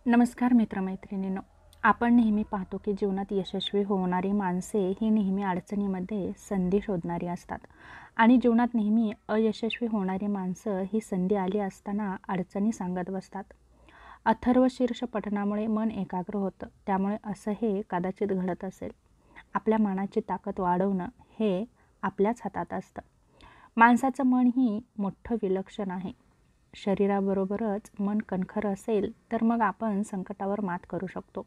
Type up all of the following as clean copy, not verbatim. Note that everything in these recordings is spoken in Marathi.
नमस्कार मित्रमैत्रिणींनो. आपण नेहमी पाहतो की जीवनात यशस्वी होणारी माणसे ही नेहमी अडचणीमध्ये संधी शोधणारी असतात आणि जीवनात नेहमी अयशस्वी होणारी माणसं ही संधी आली असताना अडचणी सांगत बसतात. अथर्वशीर्ष पठणामुळे मन एकाग्र होतं, त्यामुळे असं हे कदाचित घडत असेल. आपल्या मनाची ताकद वाढवणं हे आपल्याच हातात असतं. माणसाचं मन ही मोठं विलक्षण आहे. शरीराबरोबरच मन कणखर असेल तर मग आपण संकटावर मात करू शकतो.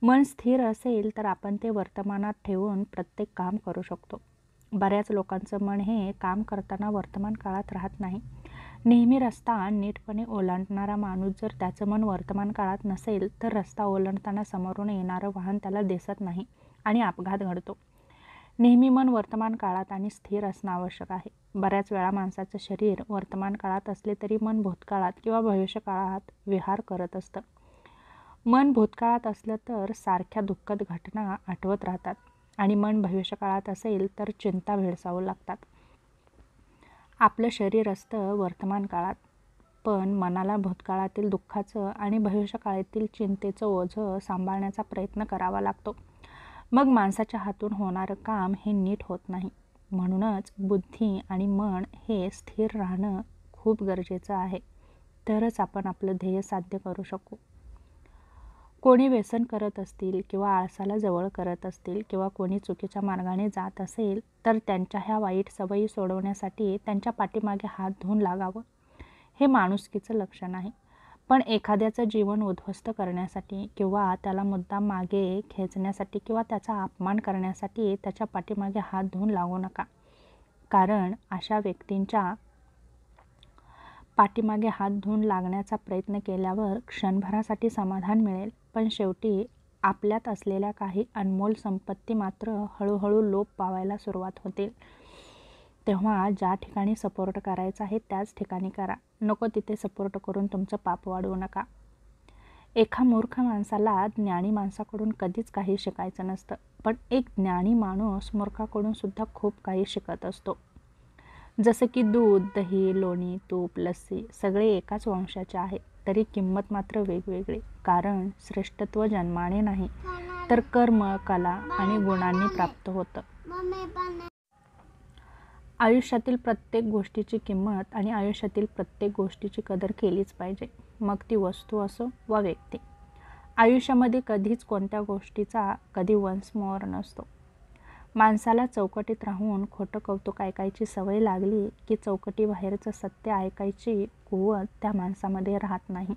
मन स्थिर असेल तर आपण ते वर्तमानात ठेवून प्रत्येक काम करू शकतो. बऱ्याच लोकांचं मन हे काम करताना वर्तमान काळात राहत नाही. नेहमी रस्ता नीटपणे ओलांडणारा माणूस जर त्याचं मन वर्तमान काळात नसेल तर रस्ता ओलांडताना समोरून येणारं वाहन त्याला दिसत नाही आणि अपघात घडतो. नेहमी मन वर्तमान काळात आणि स्थिर असणं आवश्यक आहे. बऱ्याच वेळा माणसाचं शरीर वर्तमान काळात असले तरी मन भूतकाळात किंवा भविष्यकाळात विहार करत असतं. मन भूतकाळात असलं तर सारख्या दुःखद घटना आठवत राहतात आणि मन भविष्यकाळात असेल तर चिंता भेडसावू लागतात. आपलं शरीर असतं वर्तमान काळात, पण मनाला भूतकाळातील दुःखाचं आणि भविष्यकाळातील चिंतेचं ओझं सांभाळण्याचा प्रयत्न करावा लागतो. मग माणसाच्या हातून होणारं काम हे नीट होत नाही. म्हणूनच बुद्धी आणि मन हे स्थिर राहणं खूप गरजेचं आहे. तरच आपण आपलं ध्येय साध्य करू शकू. कोणी व्यसन करत असतील किंवा आळसाला जवळ करत असतील किंवा कोणी चुकीच्या मार्गाने जात असेल तर त्यांच्या ह्या वाईट सवयी सोडवण्यासाठी त्यांच्या पाठीमागे हात धुवून लागावं. हे माणुसकीचं लक्षण आहे. पण एखाद्याचं जीवन उद्ध्वस्त करण्यासाठी किंवा त्याला मुद्दाम मागे खेचण्यासाठी किंवा त्याचा अपमान करण्यासाठी त्याच्या पाठीमागे हात धुवून लागू नका. कारण अशा व्यक्तींच्या पाठीमागे हात धुवून लागण्याचा प्रयत्न केल्यावर क्षणभरासाठी समाधान मिळेल, पण शेवटी आपल्यात असलेल्या काही अनमोल संपत्ती मात्र हळूहळू लोप पावायला सुरुवात होतील. तेव्हा ज्या ठिकाणी सपोर्ट करायचा आहे त्याच ठिकाणी करा. नको तिथे सपोर्ट करून तुमचं पाप वाढवू नका. एका मूर्ख माणसाला ज्ञानी माणसाकडून कधीच काही शिकायचं नसतं, पण एक ज्ञानी माणूस मूर्खाकडून सुद्धा खूप काही शिकत असतो. जसं की दूध, दही, लोणी, तूप, लस्सी सगळे एकाच वंशाचे आहे, तरी किंमत मात्र वेगवेगळी. कारण श्रेष्ठत्व जन्माने नाही तर कर्म, कला आणि गुणांनी प्राप्त होतं. आयुष्यातील प्रत्येक गोष्टीची किंमत आणि आयुष्यातील प्रत्येक गोष्टीची कदर केलीच पाहिजे, मग ती वस्तू असो वा व्यक्ती. आयुष्यामध्ये कधीच कोणत्या गोष्टीचा कधी वन्स मोअर नसतो. माणसाला चौकटीत राहून खोटं कौतुक ऐकायची सवय लागली की चौकटीबाहेरचं सत्य ऐकायची कुवत त्या माणसामध्ये राहत नाही.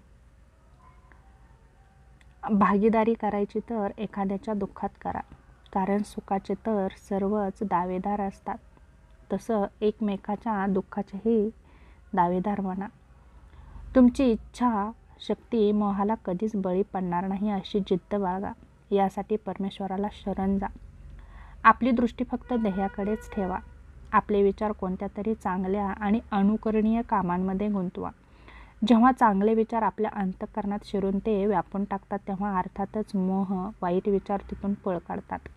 भागीदारी करायची तर एखाद्याच्या दुःखात करा, कारण सुखाचे तर सर्वच दावेदार असतात. तसं एकमेकाच्या दुःखाचेही दावेदार बना. तुमची इच्छा शक्ती मोहाला कधीच बळी पडणार नाही अशी जिद्द बाळगा. यासाठी परमेश्वराला शरण जा. आपली दृष्टी फक्त ध्येयाकडेच ठेवा. आपले विचार कोणत्या तरी चांगल्या आणि अनुकरणीय कामांमध्ये गुंतवा. जेव्हा चांगले विचार आपल्या अंतःकरणात शिरून ते व्यापून टाकतात तेव्हा अर्थातच मोह, वाईट विचार तिथून पळ काढतात.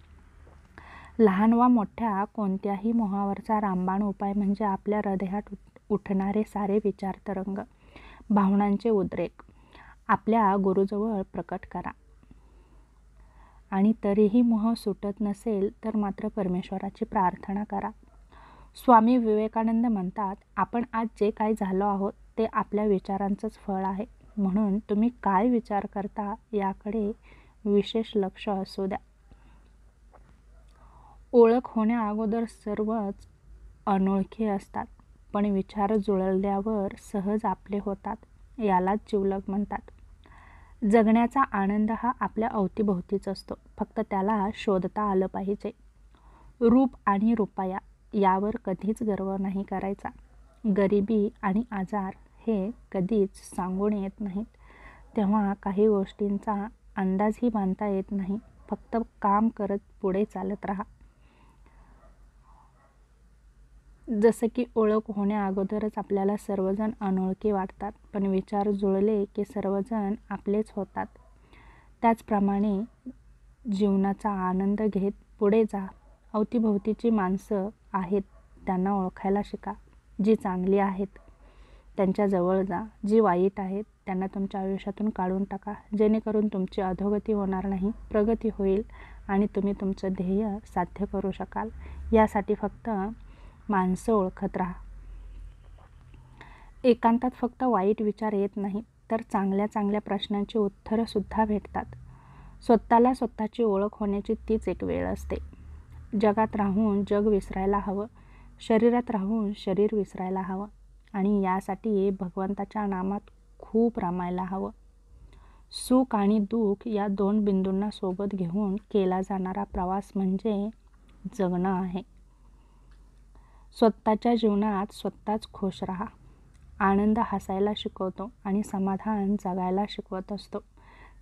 लहान वा मोठ्या कोणत्याही मोहावरचा रामबाण उपाय म्हणजे आपल्या हृदयात उठणारे सारे विचार तरंग, भावनांचे उद्रेक आपल्या गुरुजवळ प्रकट करा. आणि तरीही मोह सुटत नसेल तर मात्र परमेश्वराची प्रार्थना करा. स्वामी विवेकानंद म्हणतात, आपण आज जे काही झालो आहोत ते आपल्या विचारांचंच फळ आहे. म्हणून तुम्ही काय विचार करता याकडे विशेष लक्ष असू द्या. ओळख होण्याअगोदर सर्वच अनोळखी असतात, पण विचार जुळल्यावर सहज आपले होतात. यालाच जिवलग म्हणतात. जगण्याचा आनंद हा आपल्या अवतीभोवतीच असतो, फक्त त्याला शोधता आलं पाहिजे. रूप आणि रुपया यावर कधीच गर्व नाही करायचा. गरिबी आणि आजार हे कधीच सांगून येत नाहीत. तेव्हा काही गोष्टींचा अंदाजही बांधता येत नाही. फक्त काम करत पुढे चालत राहा. जसं की ओळख होण्याअगोदरच आपल्याला सर्वजण अनोळखी वाटतात, पण विचार जुळले की सर्वजण आपलेच होतात. त्याचप्रमाणे जीवनाचा आनंद घेत पुढे जा. अवतीभोवतीची माणसं आहेत त्यांना ओळखायला शिका. जी चांगली आहेत त्यांच्या जवळ जा. जी वाईट आहेत त्यांना तुमच्या आयुष्यातून काढून टाका, जेणेकरून तुमची अधोगती होणार नाही, प्रगती होईल आणि तुम्ही तुमचं ध्येय साध्य करू शकाल. यासाठी फक्त माणसं ओळखत राहा. एकांतात फक्त वाईट विचार येत नाहीत, तर चांगल्या चांगल्या प्रश्नांची उत्तरंसुद्धा भेटतात. स्वतःला स्वतःची ओळख होण्याची तीच एक वेळ असते. जगात राहून जग विसरायला हवं, शरीरात राहून शरीर विसरायला हवं आणि यासाठी भगवंताच्या नामात खूप रमायला हवं. सुख आणि दुःख या दोन बिंदूंना सोबत घेऊन केला जाणारा प्रवास म्हणजे जगणं आहे. स्वतःच्या जीवनात स्वतःच खुश राहा. आनंद हसायला शिकवतो आणि समाधान जगायला शिकवत असतो.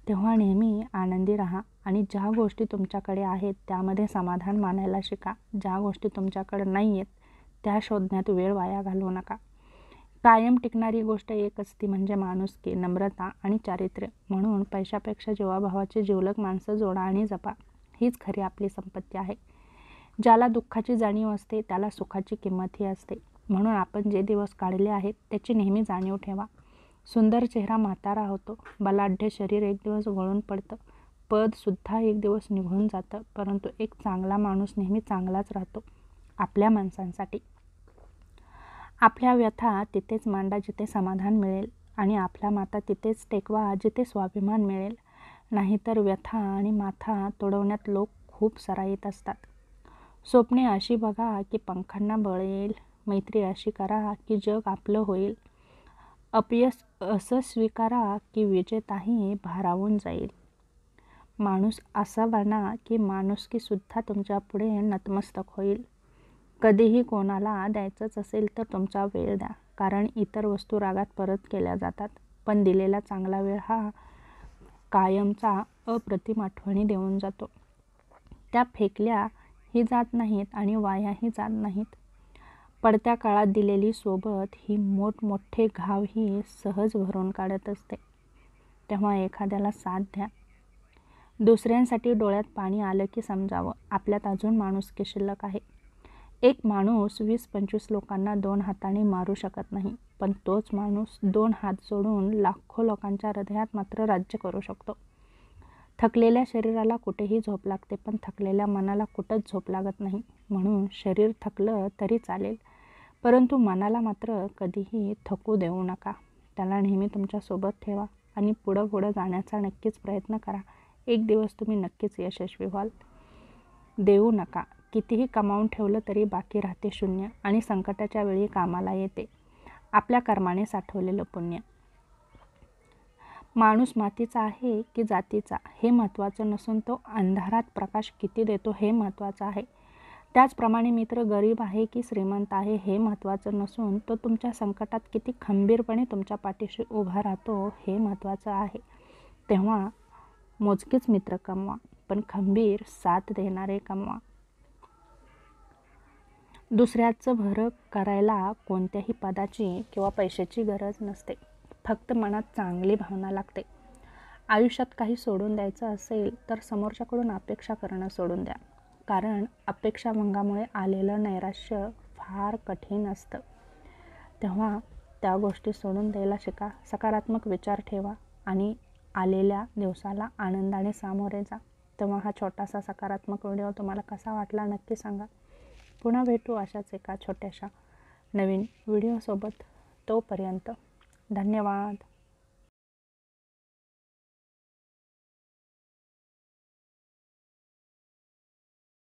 तेव्हा नेहमी आनंदी राहा आणि ज्या गोष्टी तुमच्याकडे आहेत त्यामध्ये समाधान मानायला शिका. ज्या गोष्टी तुमच्याकडे नाही आहेत त्या शोधण्यात वेळ वाया घालवू नका. कायम टिकणारी गोष्ट एकच, ती म्हणजे माणुसकी, नम्रता आणि चारित्र्य. म्हणून पैशापेक्षा जीवाभावाची जिवलग माणसं जोडा आणि जपा. हीच खरी आपली संपत्ती आहे. ज्याला दुःखाची जाणीव असते त्याला सुखाची किंमतही असते. म्हणून आपण जे दिवस काढले आहेत त्याची नेहमी जाणीव ठेवा. सुंदर चेहरा म्हातारा होतो, बलाढ्य शरीर एक दिवस गळून पडतं, पदसुद्धा एक दिवस निघून जातं, परंतु एक चांगला माणूस नेहमी चांगलाच राहतो. आपल्या माणसांसाठी आपल्या व्यथा तिथेच मांडा जिथे समाधान मिळेल आणि आपला माथा तिथेच टेकवा जिथे स्वाभिमान मिळेल. नाहीतर व्यथा आणि माथा तोडवण्यात लोक खूप सराईत असतात. स्वप्ने अशी बघा की पंखांना बळ येईल. मैत्री अशी करा की जग आपलं होईल. अपयश असं स्वीकारा की विजेताही भारावून जाईल. माणूस असा बना की माणुसकीसुद्धा तुमच्या पुढे नतमस्तक होईल. कधीही कोणाला द्यायचंच असेल तर तुमचा वेळ द्या, कारण इतर वस्तू रागात परत केल्या जातात, पण दिलेला चांगला वेळ हा कायमचा अप्रतिम आठवणी देऊन जातो. त्या फेकल्याही जात नाहीत आणि वायाही जात नाहीत. पडत्या काळात दिलेली सोबत ही मोठमोठे घावही सहज भरून काढत असते. तेव्हा एखाद्याला साथ द्या. दुसऱ्यांसाठी डोळ्यात पाणी आलं की समजावं आपल्यात अजून माणुसकी शिल्लक आहे. एक माणूस 20-25 लोकांना 2 हातांनी मारू शकत नाही, पण तोच माणूस 2 हात जोडून लाखो लोकांच्या हृदयात मात्र राज्य करू शकतो. थकलेल्या शरीराला कुठेही झोप लागते, पण थकलेल्या मनाला कुठंच झोप लागत नाही. म्हणून शरीर थकलं तरी चालेल, परंतु मनाला मात्र कधीही थकू देऊ नका. त्याला नेहमी तुमच्यासोबत ठेवा आणि पुढं जाण्याचा नक्कीच प्रयत्न करा. एक दिवस तुम्ही नक्कीच यशस्वी व्हाल. देऊ नका. कितीही कमावून ठेवलं तरी बाकी राहते शून्य आणि संकटाच्या वेळी कामाला येते आपल्या कर्माने साठवलेलं पुण्य. माणूस मातीचा आहे की जातीचा हे महत्त्वाचं नसून तो अंधारात प्रकाश किती देतो हे महत्त्वाचं आहे. त्याचप्रमाणे मित्र गरीब आहे की श्रीमंत आहे हे महत्त्वाचं नसून तो तुमच्या संकटात किती खंबीरपणे तुमच्या पाठीशी उभा राहतो हे महत्त्वाचं आहे. तेव्हा मोजकेच मित्र कमवा, पण खंबीर साथ देणारे कमवा. दुसऱ्याचं भरं करायला कोणत्याही पदाची किंवा पैशाची गरज नसते, फक्त मनात चांगली भावना लागते. आयुष्यात काही सोडून द्यायचं असेल तर समोरच्याकडून अपेक्षा करणं सोडून द्या, कारण अपेक्षाभंगामुळे आलेलं नैराश्य फार कठीण असतं. तेव्हा त्या गोष्टी सोडून द्यायला शिका. सकारात्मक विचार ठेवा आणि आलेल्या दिवसाला आनंदाने सामोरे जा. तेव्हा हा छोटासा सकारात्मक व्हिडिओ तुम्हाला कसा वाटला नक्की सांगा. पुन्हा भेटू अशाच एका छोट्याशा नवीन व्हिडिओसोबत. तोपर्यंत धन्यवाद.